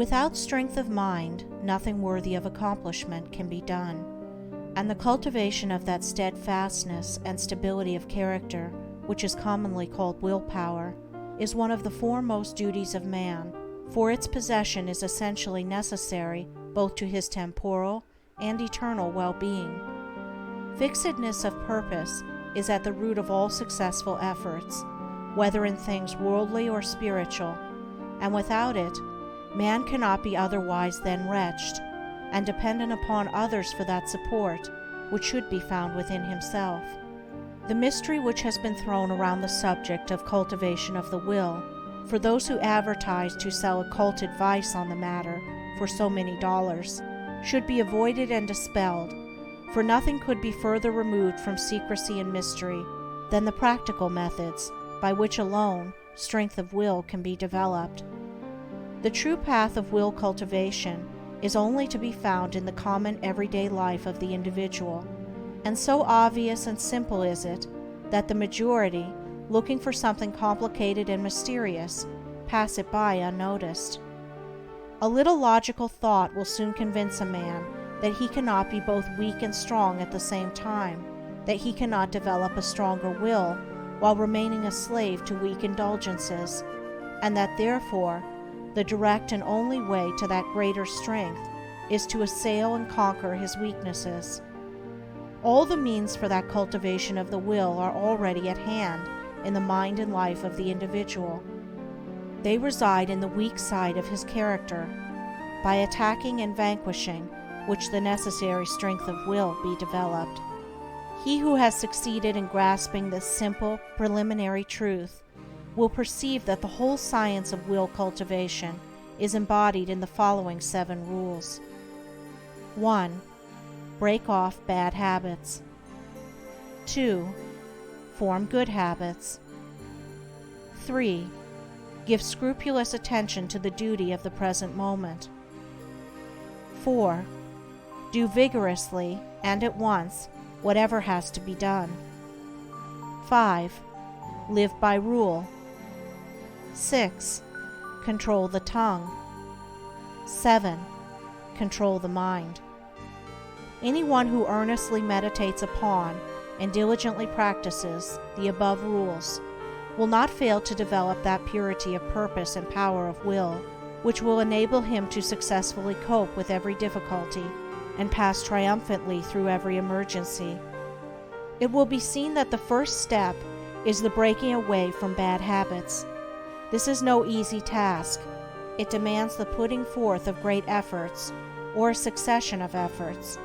Without strength of mind, nothing worthy of accomplishment can be done, and the cultivation of that steadfastness and stability of character, which is commonly called willpower, is one of the foremost duties of man, for its possession is essentially necessary both to his temporal and eternal well-being. Fixedness of purpose is at the root of all successful efforts, whether in things worldly or spiritual, and without it, man cannot be otherwise than wretched, and dependent upon others for that support which should be found within himself. The mystery which has been thrown around the subject of cultivation of the will, for those who advertise to sell occult advice on the matter for so many dollars, should be avoided and dispelled, for nothing could be further removed from secrecy and mystery than the practical methods by which alone strength of will can be developed. The true path of will cultivation is only to be found in the common everyday life of the individual, and so obvious and simple is it that the majority, looking for something complicated and mysterious, pass it by unnoticed. A little logical thought will soon convince a man that he cannot be both weak and strong at the same time, that he cannot develop a stronger will while remaining a slave to weak indulgences, and that therefore the direct and only way to that greater strength is to assail and conquer his weaknesses. All the means for that cultivation of the will are already at hand in the mind and life of the individual. They reside in the weak side of his character, by attacking and vanquishing which the necessary strength of will be developed. He who has succeeded in grasping this simple, preliminary truth will perceive that the whole science of will cultivation is embodied in the following 7 rules. 1. Break off bad habits. 2. Form good habits. 3. Give scrupulous attention to the duty of the present moment. 4. Do vigorously and at once whatever has to be done. 5. Live by rule. 6. Control the tongue. 7. Control the mind. Anyone who earnestly meditates upon and diligently practices the above rules will not fail to develop that purity of purpose and power of will which will enable him to successfully cope with every difficulty and pass triumphantly through every emergency. It will be seen that the first step is the breaking away from bad habits. This is no easy task. It demands the putting forth of great efforts, or a succession of efforts,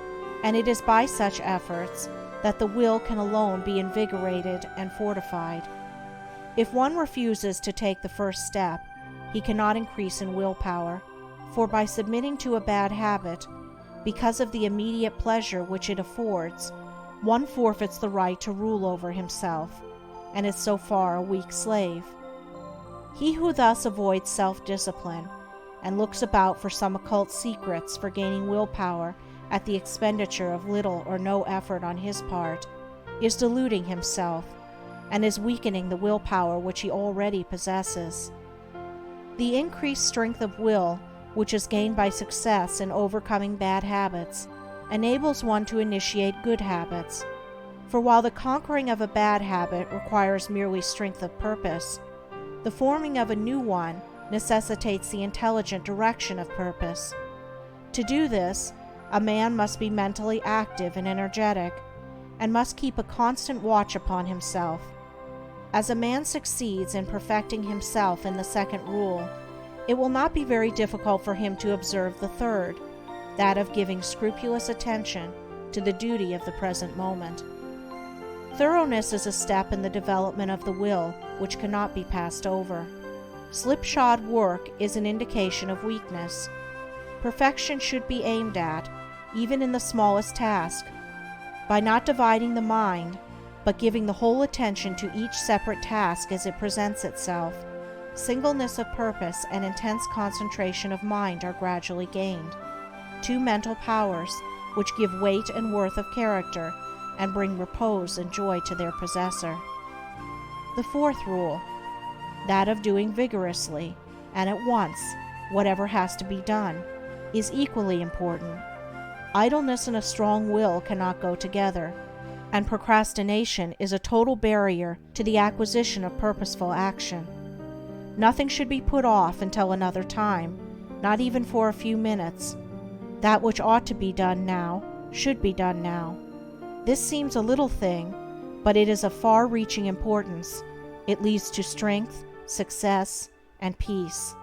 and it is by such efforts that the will can alone be invigorated and fortified. If one refuses to take the first step, he cannot increase in willpower, for by submitting to a bad habit, because of the immediate pleasure which it affords, one forfeits the right to rule over himself, and is so far a weak slave. He who thus avoids self-discipline and looks about for some occult secrets for gaining willpower at the expenditure of little or no effort on his part is deluding himself and is weakening the willpower which he already possesses. The increased strength of will which is gained by success in overcoming bad habits enables one to initiate good habits, for while the conquering of a bad habit requires merely strength of purpose, the forming of a new one necessitates the intelligent direction of purpose. To do this, a man must be mentally active and energetic, and must keep a constant watch upon himself. As a man succeeds in perfecting himself in the second rule, it will not be very difficult for him to observe the third, that of giving scrupulous attention to the duty of the present moment. Thoroughness is a step in the development of the will which cannot be passed over. Slipshod work is an indication of weakness. Perfection should be aimed at, even in the smallest task. By not dividing the mind, but giving the whole attention to each separate task as it presents itself, singleness of purpose and intense concentration of mind are gradually gained, 2 mental powers which give weight and worth of character and bring repose and joy to their possessor. The 4th rule, that of doing vigorously and at once whatever has to be done, is equally important. Idleness and a strong will cannot go together, and procrastination is a total barrier to the acquisition of purposeful action. Nothing should be put off until another time, not even for a few minutes. That which ought to be done now should be done now. This seems a little thing, but it is of far-reaching importance. It leads to strength, success, and peace.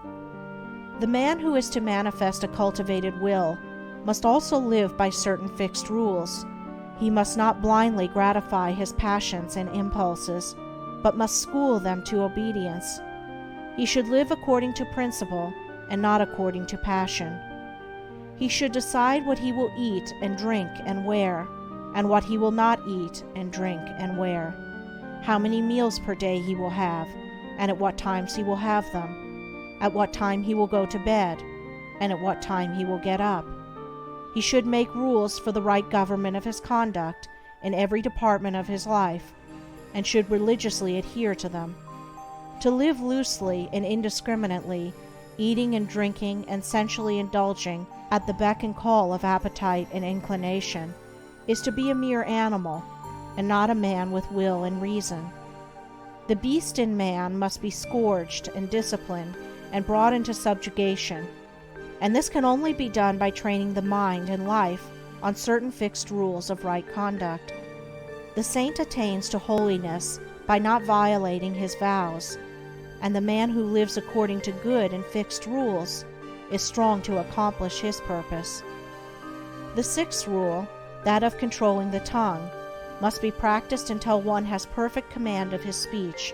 The man who is to manifest a cultivated will must also live by certain fixed rules. He must not blindly gratify his passions and impulses, but must school them to obedience. He should live according to principle and not according to passion. He should decide what he will eat and drink and wear, and what he will not eat and drink and wear, how many meals per day he will have, and at what times he will have them, at what time he will go to bed, and at what time he will get up. He should make rules for the right government of his conduct in every department of his life, and should religiously adhere to them. To live loosely and indiscriminately, eating and drinking and sensually indulging at the beck and call of appetite and inclination, is to be a mere animal, and not a man with will and reason. The beast in man must be scourged and disciplined and brought into subjugation, and this can only be done by training the mind and life on certain fixed rules of right conduct. The saint attains to holiness by not violating his vows, and the man who lives according to good and fixed rules is strong to accomplish his purpose. The sixth rule, that of controlling the tongue, must be practiced until one has perfect command of his speech,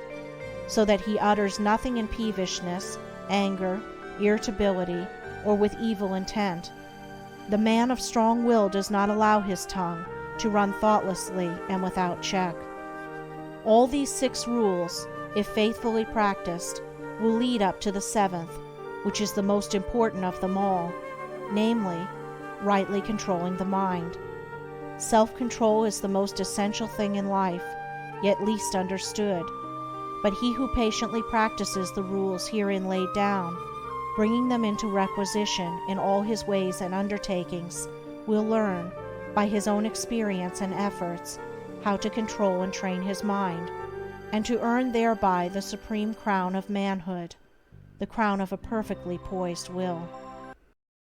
so that he utters nothing in peevishness, anger, irritability, or with evil intent. The man of strong will does not allow his tongue to run thoughtlessly and without check. All these 6 rules, if faithfully practiced, will lead up to the 7th, which is the most important of them all, namely, rightly controlling the mind. Self-control is the most essential thing in life, yet least understood, but he who patiently practices the rules herein laid down, bringing them into requisition in all his ways and undertakings, will learn, by his own experience and efforts, how to control and train his mind, and to earn thereby the supreme crown of manhood, the crown of a perfectly poised will.